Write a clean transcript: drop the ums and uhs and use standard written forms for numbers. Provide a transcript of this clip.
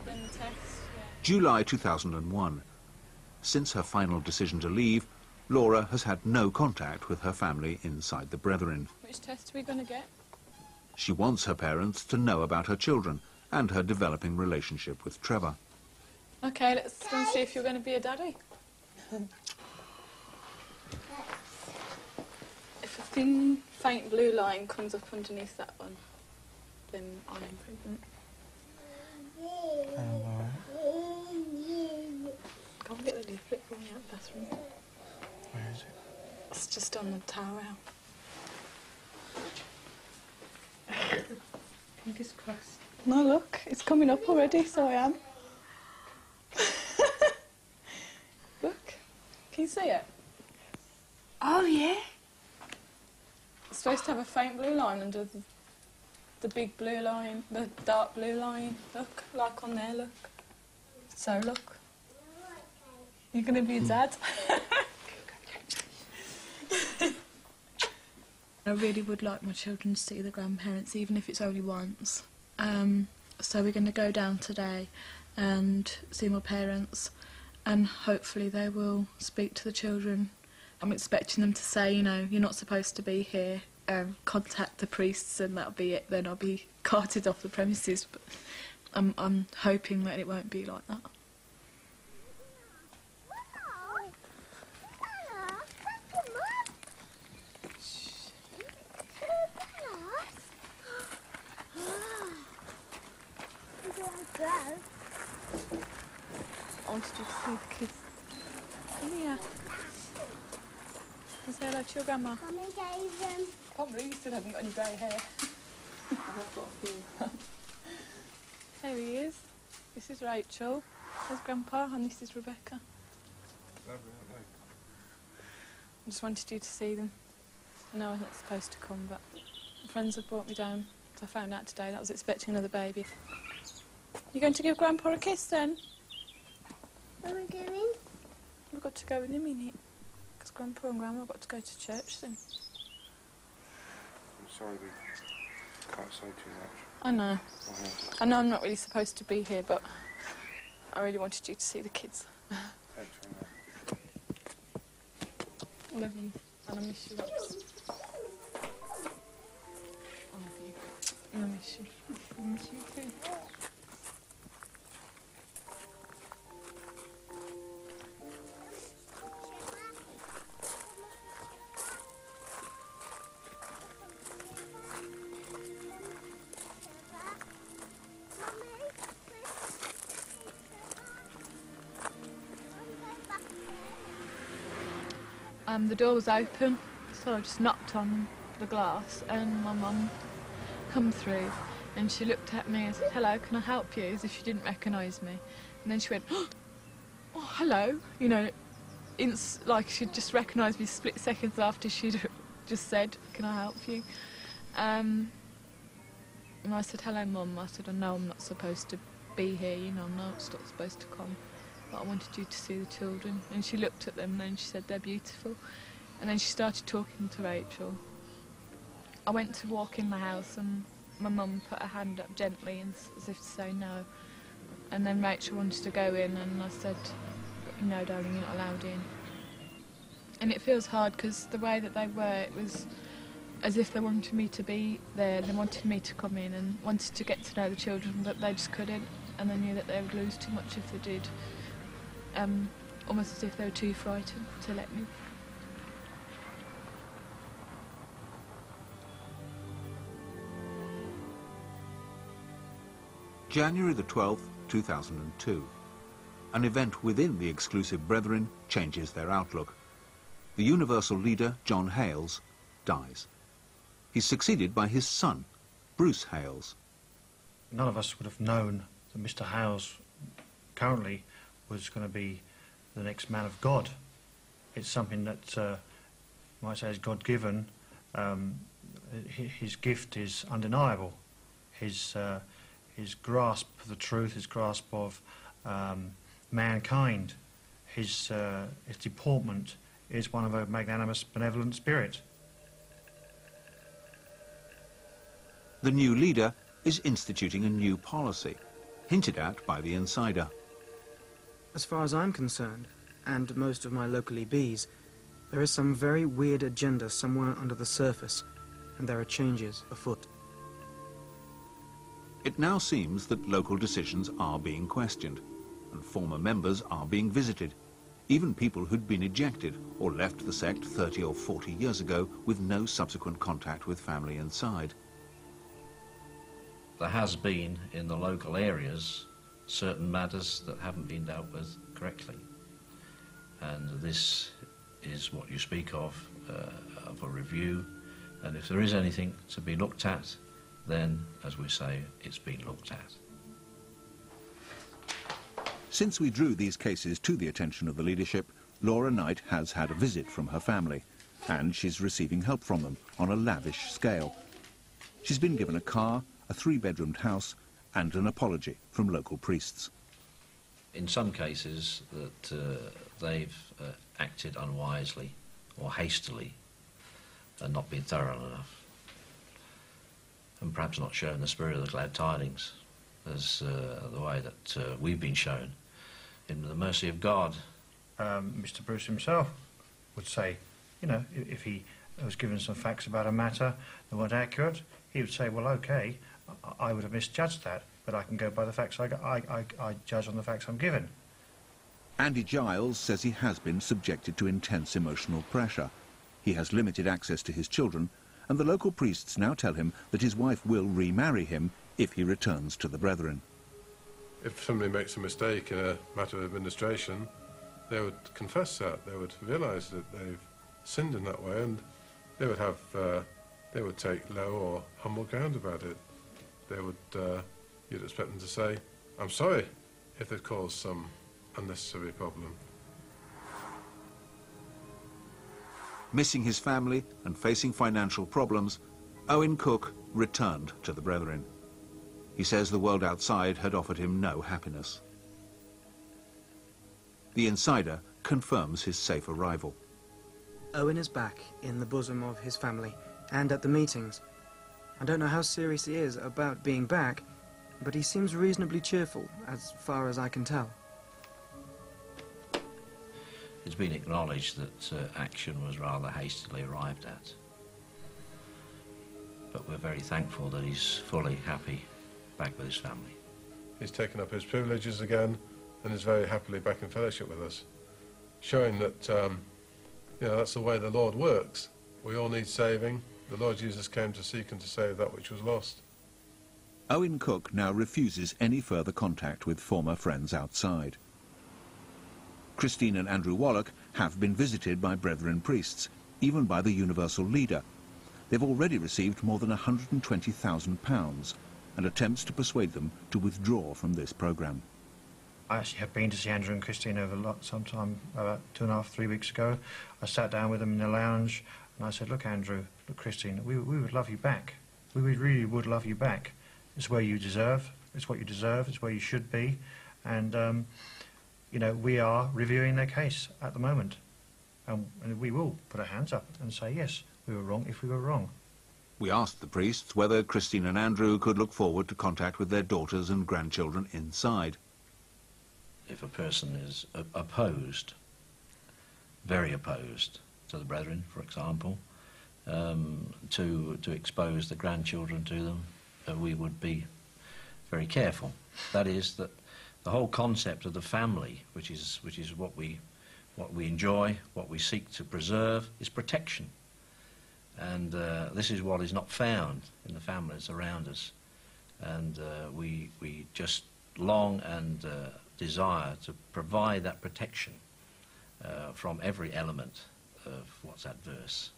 Then the test, yeah. July 2001. Since her final decision to leave, Laura has had no contact with her family inside the Brethren. Which test are we going to get? She wants her parents to know about her children and her developing relationship with Trevor. Okay, let's go and see if you're going to be a daddy. If a thin, faint blue line comes up underneath that one, then I'm pregnant. Go and get the leaflet for me out of the bathroom. Where is it? It's just on the towel. Fingers crossed. No, look, it's coming up already, so I am. Look, can you see it? Oh, yeah? It's supposed to have a faint blue line under the big blue line, the dark blue line. Look, like on there, look. So, look. You're going to be a dad. I really would like my children to see the grandparents, even if it's only once. So we're going to go down today and see my parents, and hopefully they will speak to the children. I'm expecting them to say, you know, you're not supposed to be here, contact the priests and that'll be it, then I'll be carted off the premises. But I'm hoping that it won't be like that. I wanted you to see the kids. Come here. Say hello to your grandma. Mummy gave them. I can't believe you still haven't got any grey hair. I've got a few. There he is. This is Rachel. There's Grandpa, and this is Rebecca. Lovely, aren't they? I just wanted you to see them. I know I wasn't supposed to come, but my friends have brought me down. So I found out today that I was expecting another baby. You going to give Grandpa a kiss then? What are we doing? We've got to go with him in it. Because Grandpa and Grandma have got to go to church soon. I'm sorry we can't say too much. I know. I know I'm not really supposed to be here, but I really wanted you to see the kids. Thanks very much. I love you, and I miss you lots. I love you, and I miss you. I miss you too. The door was open, so I just knocked on the glass, and my mum come through, and she looked at me and said, "Hello, can I help you?" as if she didn't recognise me. And then she went, "Oh, hello," you know, like she'd just recognised me split seconds after she'd just said, "Can I help you?" And I said, "Hello, Mum." I said, "I know I'm not supposed to be here, you know, I'm not supposed to come. But I wanted you to see the children." And she looked at them and then she said, "They're beautiful." And then she started talking to Rachel. I went to walk in the house and my mum put her hand up gently as if to say no. And then Rachel wanted to go in and I said, "No, darling, you're not allowed in." And it feels hard because the way that they were, it was as if they wanted me to be there, they wanted me to come in and wanted to get to know the children, but they just couldn't. And they knew that they would lose too much if they did. Almost as if they were too frightened to let me. January the 12th, 2002. An event within the exclusive Brethren changes their outlook. The universal leader, John Hales, dies. He's succeeded by his son, Bruce Hales. None of us would have known that Mr. Hales currently was going to be the next man of God. It's something that you might say is God-given. His gift is undeniable. His grasp of the truth, his grasp of mankind, his deportment is one of a magnanimous, benevolent spirit. The new leader is instituting a new policy. hinted at by the insider. As far as I'm concerned, and most of my local EBs, there is some very weird agenda somewhere under the surface, and there are changes afoot. It now seems that local decisions are being questioned, and former members are being visited, even people who'd been ejected or left the sect 30 or 40 years ago with no subsequent contact with family inside. There has been, in the local areas, certain matters that haven't been dealt with correctly. And this is what you speak of a review. And if there is anything to be looked at, then, as we say, it's been looked at. Since we drew these cases to the attention of the leadership, Laura Knight has had a visit from her family, and she's receiving help from them on a lavish scale. She's been given a car, a 3-bedroomed house, and an apology from local priests. In some cases that they've acted unwisely or hastily and not been thorough enough, and perhaps not shown the spirit of the glad tidings as the way that we've been shown in the mercy of God. Mr. Bruce himself would say, you know, if he was given some facts about a matter that weren't accurate, he would say, well, okay, I would have misjudged that, but I can go by the facts I judge on the facts I'm given. Andy Giles says he has been subjected to intense emotional pressure. He has limited access to his children, and the local priests now tell him that his wife will remarry him if he returns to the Brethren. If somebody makes a mistake in a matter of administration, they would confess that. They would realise that they've sinned in that way, and they would have, they would take low or humble ground about it. They would, you'd expect them to say, I'm sorry, if they've caused some unnecessary problem. Missing his family and facing financial problems, Owen Cook returned to the Brethren. He says the world outside had offered him no happiness. The insider confirms his safe arrival. Owen is back in the bosom of his family and at the meetings. I don't know how serious he is about being back, but he seems reasonably cheerful, as far as I can tell. It's been acknowledged that action was rather hastily arrived at. But we're very thankful that he's fully happy back with his family. He's taken up his privileges again and is very happily back in fellowship with us, showing that, you know, that's the way the Lord works. We all need saving. The Lord Jesus came to seek and to save that which was lost. Owen Cook now refuses any further contact with former friends outside. Christine and Andrew Wallach have been visited by Brethren priests, even by the Universal Leader. They've already received more than £120,000 and attempts to persuade them to withdraw from this programme. I actually have been to see Andrew and Christine over sometime about 2.5, 3 weeks ago. I sat down with them in the lounge and I said, look, Andrew, look, Christine, we would love you back. We really would love you back. It's where you deserve. It's what you deserve. It's where you should be. And, you know, we are reviewing their case at the moment. And we will put our hands up and say, yes, we were wrong if we were wrong. We asked the priests whether Christine and Andrew could look forward to contact with their daughters and grandchildren inside. If a person is opposed, very opposed to the Brethren, for example, to expose the grandchildren to them, we would be very careful. That is, that the whole concept of the family, which is what we enjoy, what we seek to preserve, is protection. And this is what is not found in the families around us. And we just long and desire to provide that protection from every element of what's adverse.